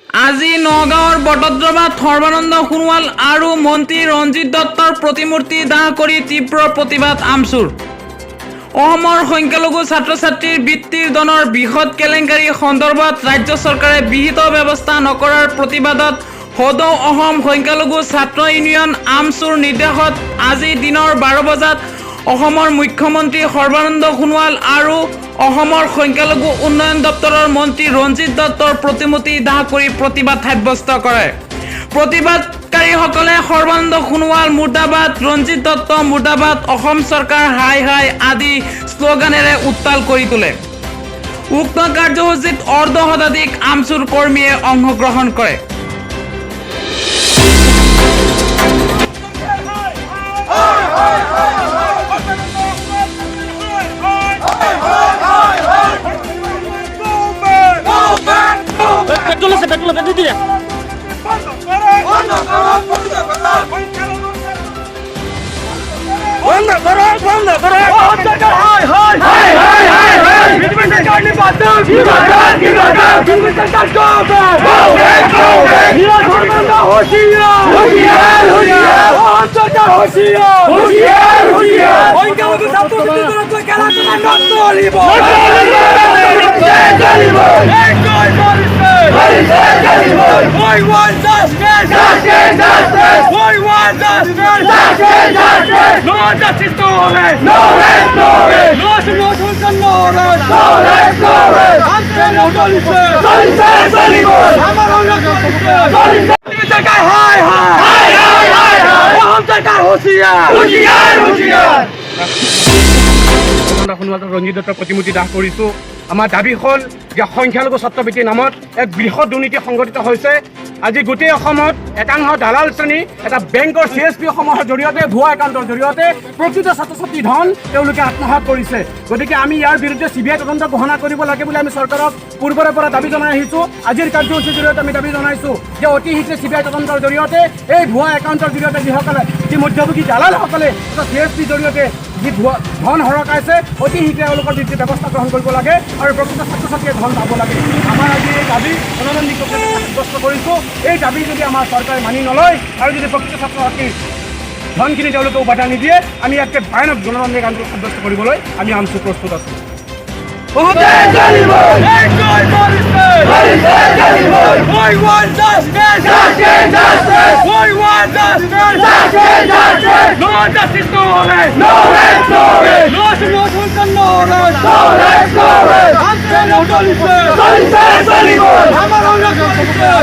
আজি নগাঁৱৰ বটদ্ৰৱাত সৰ্বানন্দ সোণোৱাল আৰু মন্ত্ৰী ৰঞ্জিত দত্তৰ প্ৰতিমূৰ্তি দাহ কৰি তীব্ৰ প্ৰতিবাদ আমচুৰ। অসমৰ সংখ্যালঘু ছাত্ৰ ছাত্ৰীৰ বৃত্তিৰ ধনৰ বৃহৎ কেলেংকাৰী সন্দৰ্ভত ৰাজ্য চৰকাৰে বিহিত ব্যৱস্থা নকৰাৰ প্ৰতিবাদত সদৌ অসম সংখ্যালঘু ছাত্ৰ ইউনিয়ন আমচুৰ নিৰ্দেশত আজি দিনৰ 12 বজাত অসমৰ মুখ্যমন্ত্ৰী সৰ্বানন্দ সোণোৱাল আৰু অসমৰ সংখ্যালঘু উন্নয়ন দপ্তৰৰ মন্ত্ৰী ৰঞ্জিত দত্তৰ প্ৰতিমূৰ্তি দাহ কৰি প্ৰতিবাদ সাব্যস্ত কৰে। প্ৰতিবাদকাৰীসকলে সৰ্বানন্দ সোণোৱাল মুৰ্দাবাদ, ৰঞ্জিত দত্ত মুৰ্দাবাদ, অসম চৰকাৰ হাই হাই আদি শ্লোগানেৰে উত্তাল কৰি তোলে। উক্ত কাৰ্যসূচীত অৰ্ধ শতাধিক আমচুৰ কৰ্মীয়ে অংশগ্ৰহণ কৰে। পেট্রোল দিয়ে We want justice! Justice! Justice! We want justice! Justice! Justice! No justice, no rest! No rest! No rest! No solution, no rest! No rest! No rest! हम तेरे solution! Solution! Solution! हमारा solution! Solution! सरकार हाय हाय! हाय हाय हाय हाय! हम सरकार होशियार! होशियार! होशियार! ৰঞ্জিত দত্তৰ প্ৰতিমূৰ্তি দাহ কৰিছোঁ। আমাৰ দাবী হ'ল যে সংখ্যালঘু ছাত্ৰবৃত্তিৰ নামত এক বৃহৎ দুৰ্নীতি সংঘটিত হৈছে। আজি গোটেই অসমত একাংশ দালাল শ্ৰেণী এটা বেংকৰ CSP সমূহৰ জৰিয়তে ভুৱা একাউণ্টৰ জৰিয়তে প্ৰকৃত ছাত্ৰ ছাত্ৰী ধন তেওঁলোকে আত্মসাৎ কৰিছে। গতিকে আমি ইয়াৰ বিৰুদ্ধে CBI তদন্ত ঘোষণা কৰিব লাগে বুলি আমি চৰকাৰক পূৰ্বৰে পৰা দাবী জনাই আহিছোঁ। আজিৰ কাৰ্যসূচীৰ জৰিয়তে আমি দাবী জনাইছোঁ যে অতি শীঘ্ৰে CBI তদন্তৰ জৰিয়তে এই ভুৱা একাউণ্টৰ জৰিয়তে যিসকলে যি মধ্যভোগী দালালসকলে CSP জৰিয়তে যি ধন সৰকাইছে অতি শীঘ্ৰে তেওঁলোকৰ বিৰুদ্ধে ব্যৱস্থা গ্ৰহণ কৰিব লাগে আৰু প্ৰকৃত ছাত্ৰ ছাত্ৰীয়ে ধন পাব লাগে। আমাৰ আজি এই দাবী গণতান্ত্ৰিক সাব্যস্ত কৰিছোঁ। এই দাবী যদি আমাৰ চৰকাৰে মানি নলয় আৰু যদি প্ৰকৃত ছাত্ৰ ছাত্ৰীৰ ধনখিনি তেওঁলোকে উভতাই নিদিয়ে আমি ইয়াতকৈ ভয়ানক গণতান্ত্ৰিক আন্দোলন সাব্যস্ত কৰিবলৈ আমি আমচু প্ৰস্তুত আছোঁ। We want justice! Justice! Justice! We want justice! Justice! Justice! No justice, no rest! No rest! No rest! No solution, no rest! No rest! No rest! हम तेरे solution! Solution! Solution! हमारा solution!